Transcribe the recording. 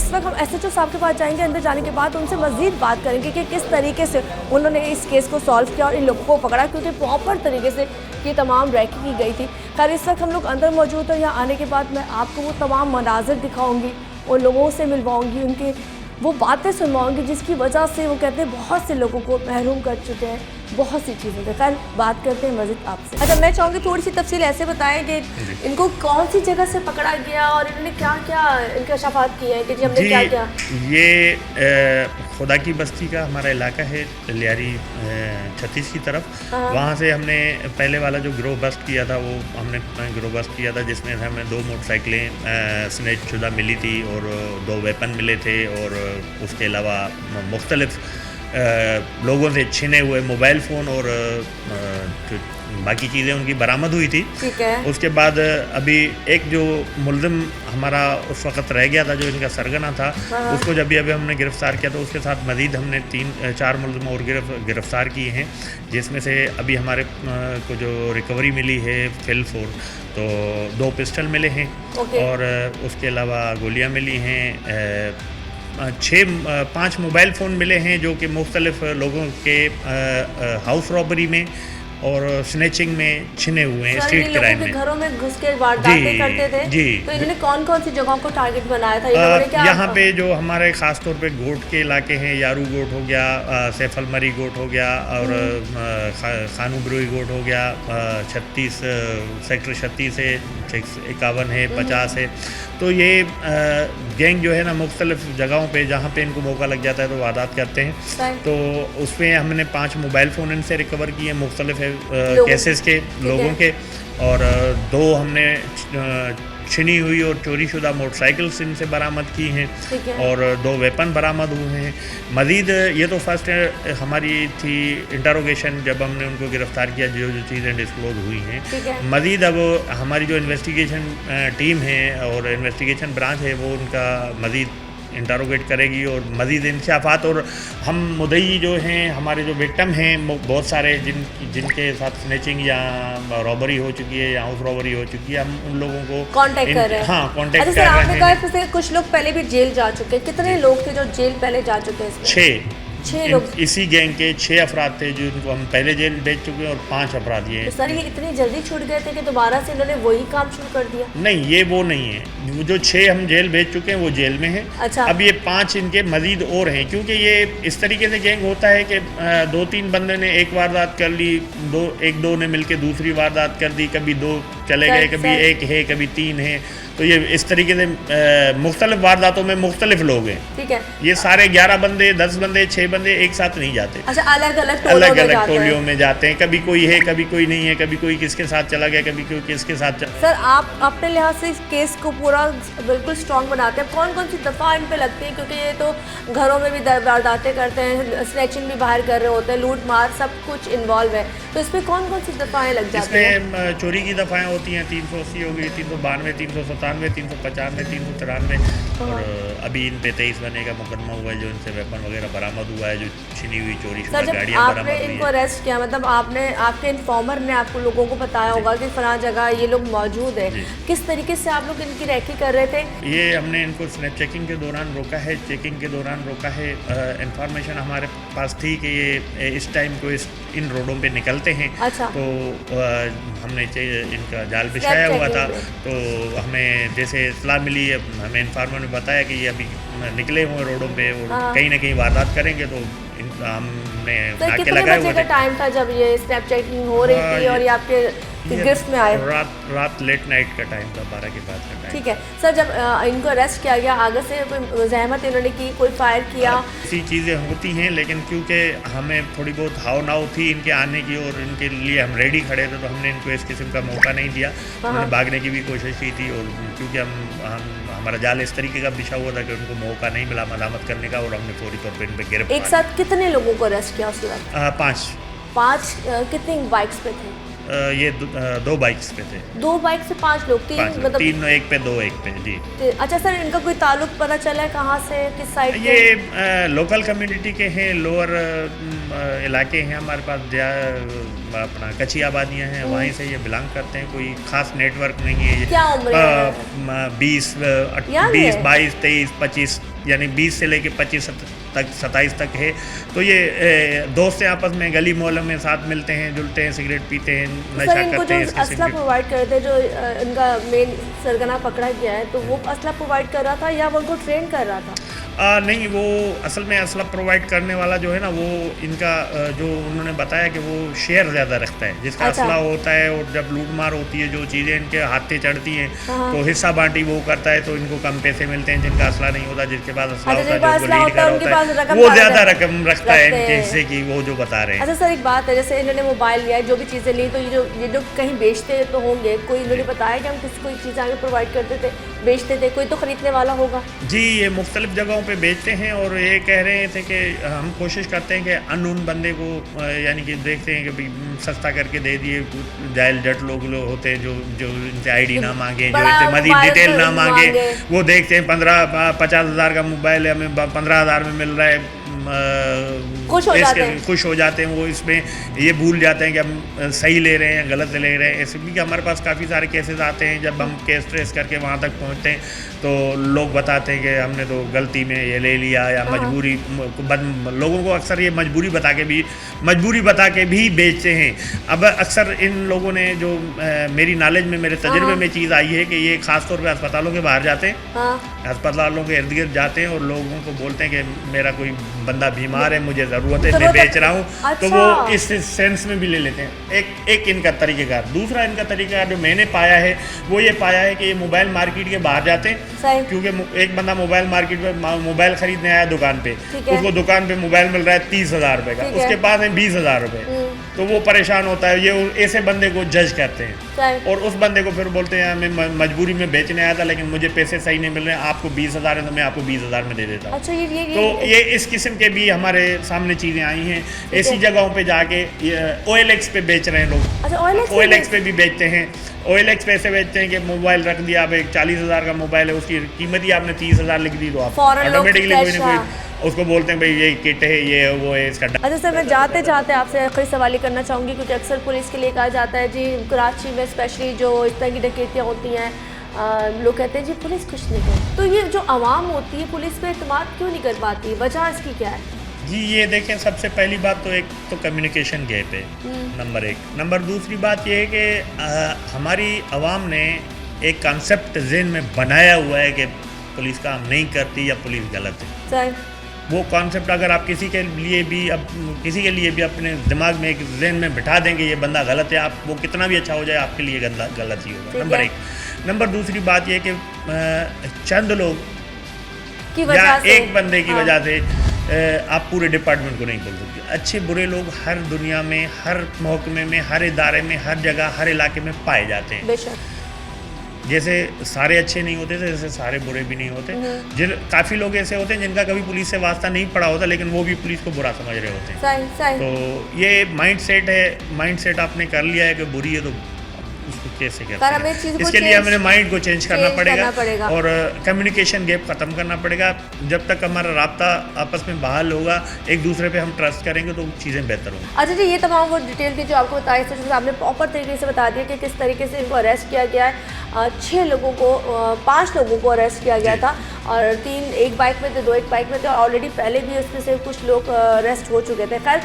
इस वक्त हम SHO साहब के पास जाएंगे। अंदर जाने के बाद उनसे मज़ीद बात करेंगे कि किस तरीके से उन्होंने इस केस को सॉल्व किया और इन लोगों को पकड़ा, क्योंकि प्रॉपर तरीके से ये तमाम रैकी की गई थी। खैर इस वक्त हम लोग अंदर मौजूद हैं। यहाँ आने के बाद मैं आपको वो तमाम मनाजिर दिखाऊँगी, उन लोगों से मिलवाऊँगी, उनके वो बातें सुनवाऊँगी जिसकी वजह से वो कहते हैं बहुत से लोगों को महरूम कर चुके हैं बहुत सी चीज़ों से। खैर बात करते हैं मज़ीद आपसे। अच्छा, मैं चाहूँगी थोड़ी सी तफसील ऐसे बताएं कि इनको कौन सी जगह से पकड़ा गया और इन्होंने क्या क्या इंकशाफात किए हैं कि जी हमने क्या क्या। ये खुदा की बस्ती का हमारा इलाका है, लियारी 36 की तरफ। वहाँ से हमने पहले वाला जो गिरोह बस्ट किया था वो हमने गिरोह बस्ट किया था, जिसमें हमें 2 मोटरसाइकिलें स्नेच शुदा मिली थी और 2 वेपन मिले थे और उसके अलावा मुख्तलिफ लोगों से छिने हुए मोबाइल फ़ोन और बाकी चीज़ें उनकी बरामद हुई थी। ठीक है। उसके बाद अभी एक जो मुल्ज़िम हमारा उस वक़्त रह गया था, जो इनका सरगना था, उसको जब भी अभी हमने गिरफ़्तार किया तो उसके साथ मज़ीद हमने 3-4 मुल्ज़िम और गिरफ़्तार किए हैं, जिसमें से अभी हमारे को जो रिकवरी मिली है फिल 4, तो 2 पिस्टल मिले हैं और उसके अलावा गोलियाँ मिली हैं। 5 मोबाइल फ़ोन मिले हैं जो कि मुख्तलिफ़ लोगों के हाउस रॉबरी में और स्नैचिंग में छिने हुए हैं, स्ट्रीट क्राइम में। घरों में घुस के वारदातें करते थे। जी। तो इन्होंने कौन कौन सी जगहों को टारगेट बनाया था? यहाँ पे जो हमारे ख़ास तौर पे गोट के इलाके हैं, यारू गोट हो गया, सैफलमरी गोट हो गया और खानूबरोई गोट हो गया, 36 सेक्टर 36 है, 51 है, 50 है। तो ये गैंग जो है ना मुख्तलिफ जगहों पे जहाँ पे इनको मौका लग जाता है तो वारदात करते हैं। तो उसमें हमने 5 मोबाइल फ़ोन इनसे रिकवर किए मुख्तलिफ केसेस के लोगों के, और 2 हमने छिनी हुई और चोरी शुदा मोटरसाइकिल्स इनसे बरामद की हैं और 2 वेपन बरामद हुए हैं। मज़ीद ये तो फर्स्ट हमारी थी इंटरोगेशन, जब हमने उनको गिरफ़्तार किया जो चीज़ें डिस्क्लोज हुई हैं। मज़ीद अब हमारी जो इन्वेस्टिगेशन टीम है और इन्वेस्टिगेशन ब्रांच है वो उनका मज़ीद इंटरोगेट करेगी और मज़ीद इंकशाफात, और हम मुद्दई जो हैं हमारे जो विक्टिम हैं बहुत सारे जिनके साथ स्नैचिंग या रॉबरी हो चुकी है या हाउस रॉबरी हो चुकी है, हम उन लोगों को कांटेक्ट कर रहे हैं। हाँ, कांटेक्ट कर रहे हैं। आपने कहा जैसे कुछ लोग पहले भी जेल जा चुके हैं, कितने लोग थे जो जेल पहले जा चुके हैं? 6 लोग। इसी गैंग के 6 अफराद थे जिनको हम पहले जेल भेज चुके हैं और 5 अफराद ये। तो सर ये इतनी जल्दी छूट गए थे कि दोबारा से इन्होंने वही काम शुरू कर दिया? नहीं, ये वो नहीं है। जो 6 हम जेल भेज चुके हैं वो जेल में हैं। अच्छा। अब ये 5 इनके मजीद और हैं, क्योंकि ये इस तरीके से गैंग होता है कि 2-3 बंदे ने एक वारदात कर ली, 1-2 ने मिलकर दूसरी वारदात कर दी, कभी 2 चले गए, कभी 1 है, कभी 3 है। तो ये इस तरीके से मुख्तलिफ वारदातों में मुख्तलिफ लोग हैं। ठीक है। ये सारे 11 बंदे, 10 बंदे, 6 बंदे एक साथ नहीं जाते। अच्छा, अलग अलग टोलियों में जाते हैं। कभी कोई है, कभी कोई नहीं है, कभी कोई किसके साथ चला गया, कभी कोई किसके साथ सर आप अपने लिहाज से इस केस को पूरा बिल्कुल स्ट्रॉन्ग बनाते हैं। कौन कौन सी दफ़ा इन पे लगती है, क्योंकि ये तो घरों में भी वारदातें करते हैं, स्नैचिंग भी बाहर कर रहे होते हैं, लूट मार सब कुछ इन्वॉल्व है, तो इस पर कौन कौन सी दफ़ाएँ लग जाती हैं? इसमें चोरी की दफ़ाएँ होती हैं 380 हो गई, 392, 397, 395, 393 और अभी इन पे 23 बनने का मुकदमा हुआ है, जो इनसे वेपन वगैरह बरामद हुआ है, जो छिनी हुई चोरी शुदा गाड़ियाँ बरामद हुई हैं। इनको अरेस्ट किया, मतलब आपके इन्फॉर्मर ने आपको लोगों को बताया होगा कि फलां जगह ये लोग मौजूद है, किस तरीके से आप लोग इनकी रैकी कर रहे थे? ये हमने इनको स्नैप चेकिंग के दौरान रोका है, चेकिंग के दौरान रोका है। इंफॉर्मेशन हमारे पास थी कि ये इस टाइम को इन रोडों पे निकलते हैं। अच्छा। तो हमने इनका जाल बिछाया हुआ था, तो हमें जैसे इत्तला मिली, हमें इन्फॉर्मर ने बताया कि ये अभी निकले हुए रोडों पे और कहीं ना कहीं वारदात करेंगे, तो हमने नाके लगाए हुए थे। टाइम था जब ये स्नैप चेकिंग हो रही थी और ये आपके गिरफ्त में आए? रात लेट नाइट का टाइम था, 12 के बाद का टाइम। ठीक है सर, जब इनको अरेस्ट किया गया आगे से कोई जहमत इन्होंने की, कोई फायर किया? ऐसी चीज़ें होती हैं, लेकिन क्योंकि हमें थोड़ी बहुत हाव नाव थी इनके आने की और इनके लिए हम रेडी खड़े थे, तो हमने इनको इस किस्म का मौका नहीं दिया। उन्होंने भागने की भी कोशिश की थी और क्योंकि हमारा जाल इस तरीके का बिछा हुआ था कि उनको मौका नहीं मिला मलामत करने का, और हमने फौरी तौर पर इन पर गिरफ्तार। एक साथ कितने लोगों को अरेस्ट किया उसके बाद? 5 कितनी बाइक्स पे थे? ये दो बाइक्स पे थे। 2 बाइक से 5 लोग, 3 5 मतलब 3 एक पे 2 एक पे जी। अच्छा सर, इनका कोई ताल्लुक पता चला है कहाँ से, किस साइड ये लोकल कम्युनिटी के हैं, लोअर इलाके हैं हमारे पास, अपना कच्ची आबादियाँ हैं, वहीं से ये बिलोंग करते हैं। कोई खास नेटवर्क नहीं है ये। क्या उम्र है? 20 22 23 25, यानी 20 से लेके 25 तक 27 तक है। तो ये दोस्त आपस में गली मोहल्ले में साथ मिलते हैं, जुलते हैं, सिगरेट पीते हैं, नशा करते हैं। जो असला प्रोवाइड करते हैं, जो इनका मेन सरगना पकड़ा गया है, तो वो असला प्रोवाइड कर रहा था या वो उनको ट्रेन कर रहा था? नहीं, वो असल में असला प्रोवाइड करने वाला जो है ना, वो इनका जो उन्होंने बताया कि वो शेयर ज़्यादा रखता है, जिसका अच्छा। असला होता है। और जब लूट मार होती है, जो चीज़ें इनके हाथे चढ़ती हैं, तो हिस्सा बांटी वो करता है, तो इनको कम पैसे मिलते हैं। जिनका असला नहीं होता, जिसके पास असला होता है, जो लीड कर रहा होता है, वो ज़्यादा रकम रखता है इनके हिस्से की, वो जो बता रहे हैं। अच्छा सर, एक बात है, जैसे इन्होंने मोबाइल लिया, जो भी चीज़ें ली, तो ये जो कहीं बेचते तो होंगे, कोई इन्होंने बताया कि हम किसी कोई चीज़ आगे प्रोवाइड करते थे, बेचते थे, कोई तो खरीदने वाला होगा? जी, ये मुख्तलिफ जगहों पे बेचते हैं। और ये कह रहे थे कि हम कोशिश करते हैं कि अननोन बंदे को, यानी कि देखते हैं कि भाई सस्ता करके दे दिए। जाहिल जट लोग होते हैं जो इनसे आईडी ना मांगे, जो इनसे मज़ीद डिटेल ना मांगे, वो देखते हैं 50 हज़ार का मोबाइल हमें 15,000 में मिल रहा है, खुश हो जाते हैं। वो इसमें ये भूल जाते हैं कि हम सही ले रहे हैं, गलत ले रहे हैं। ऐसे भी हमारे पास काफ़ी सारे केसेस आते हैं। जब हम केस ट्रेस करके वहाँ तक पहुँचते हैं, तो लोग बताते हैं कि हमने तो गलती में ये ले लिया, या मजबूरी। लोगों को अक्सर ये मजबूरी बता के भी बेचते हैं। अब अक्सर इन लोगों ने, जो मेरी नॉलेज में, मेरे तजुर्बे में चीज़ आई है कि ये ख़ास तौर पे अस्पतालों के बाहर जाते हैं, अस्पतालों के इर्द गिर्द जाते हैं और लोगों को बोलते हैं कि मेरा कोई बंदा बीमार है, मुझे ज़रूरत है, मैं बेच रहा हूँ। अच्छा। तो वो इस सेंस में भी ले लेते हैं। एक इनका तरीक़ेकार। दूसरा इनका तरीक़ेकार जो मैंने पाया है, वो ये पाया है कि ये मोबाइल मार्केट के बाहर जाते हैं, क्योंकि एक बंदा मोबाइल मार्केट में मोबाइल खरीदने आया दुकान पे, उसको दुकान पे मोबाइल मिल रहा है 30,000 रुपये का, उसके पास है 20,000 रुपये, तो वो परेशान होता है। ये ऐसे बंदे को जज करते हैं और उस बंदे को फिर बोलते हैं मैं मजबूरी में बेचने आया था, लेकिन मुझे पैसे सही नहीं मिल रहे हैं, आपको 20,000 है तो मैं आपको 20,000 में दे देता हूँ। अच्छा, तो ये इस किस्म के भी हमारे सामने चीज़ें आई हैं। ऐसी जगहों पे जाके OLX पे बेच रहे हैं लोग। अच्छा, OLX पे भी बेचते हैं। OLX पे ऐसे बेचते हैं कि मोबाइल रख दिया, अब एक 40,000 का मोबाइल है, उसकी कीमत ही आपने 30,000 लिख दी, तो आप ऑटोमेटिकली कोई ना कोई उसको बोलते हैं भाई ये किट है, ये वो है, इसका। अच्छा सर, मैं जाते आपसे आखिरी सवाल ही करना चाहूँगी, क्योंकि अक्सर पुलिस के लिए कहा जाता है जी, कराची में स्पेशली जो इस तरह की डकैतियाँ होती हैं, लोग कहते हैं जी पुलिस कुछ नहीं करती, तो ये जो आवाम होती है पुलिस पे एतमाद क्यों नहीं कर पाती, वजह इसकी क्या है? जी, ये देखें, सबसे पहली बात तो एक तो कम्युनिकेशन गैप है, नंबर 1। नंबर दूसरी बात ये है कि हमारी आवाम ने एक कॉन्सेप्ट ज़हन में बनाया हुआ है कि पुलिस काम नहीं करती या पुलिस गलत है। सही। वो कॉन्सेप्ट अगर आप किसी के लिए भी अपने दिमाग में एक जहन में बिठा देंगे ये बंदा गलत है, आप वो कितना भी अच्छा हो जाए आपके लिए गलत ही होगा, नंबर 1। नंबर दूसरी बात ये कि चंद लोग की वजह से, एक बंदे की वजह से आप पूरे डिपार्टमेंट को नहीं बोल सकते। अच्छे बुरे लोग हर दुनिया में, हर महकमे में, हर इदारे में, हर जगह, हर इलाके में पाए जाते हैं। बेशक। जैसे सारे अच्छे नहीं होते थे, जैसे सारे बुरे भी नहीं होते। काफ़ी लोग ऐसे होते हैं जिनका कभी पुलिस से वास्ता नहीं पड़ा होता, लेकिन वो भी पुलिस को बुरा समझ रहे होते हैं। सही। तो ये माइंडसेट आपने कर लिया है कि बुरी है तो उसको कैसे करते हैं, इसके लिए हमें माइंड को चेंज करना पड़ेगा और कम्युनिकेशन गैप ख़त्म करना पड़ेगा। जब तक हमारा राब्ता आपस में बहाल होगा, एक दूसरे पे हम ट्रस्ट करेंगे, तो चीज़ें बेहतर होंगी। अच्छा जी, ये तमाम वो डिटेल थी जो आपको बताई, तो आपने प्रॉपर तरीके से बता दिया कि किस तरीके से इनको अरेस्ट किया गया है। 5 लोगों को अरेस्ट किया गया था, और 3 एक बाइक में थे, 2 एक बाइक में थे, और ऑलरेडी पहले भी उसमें से कुछ लोग अरेस्ट हो चुके थे। खैर,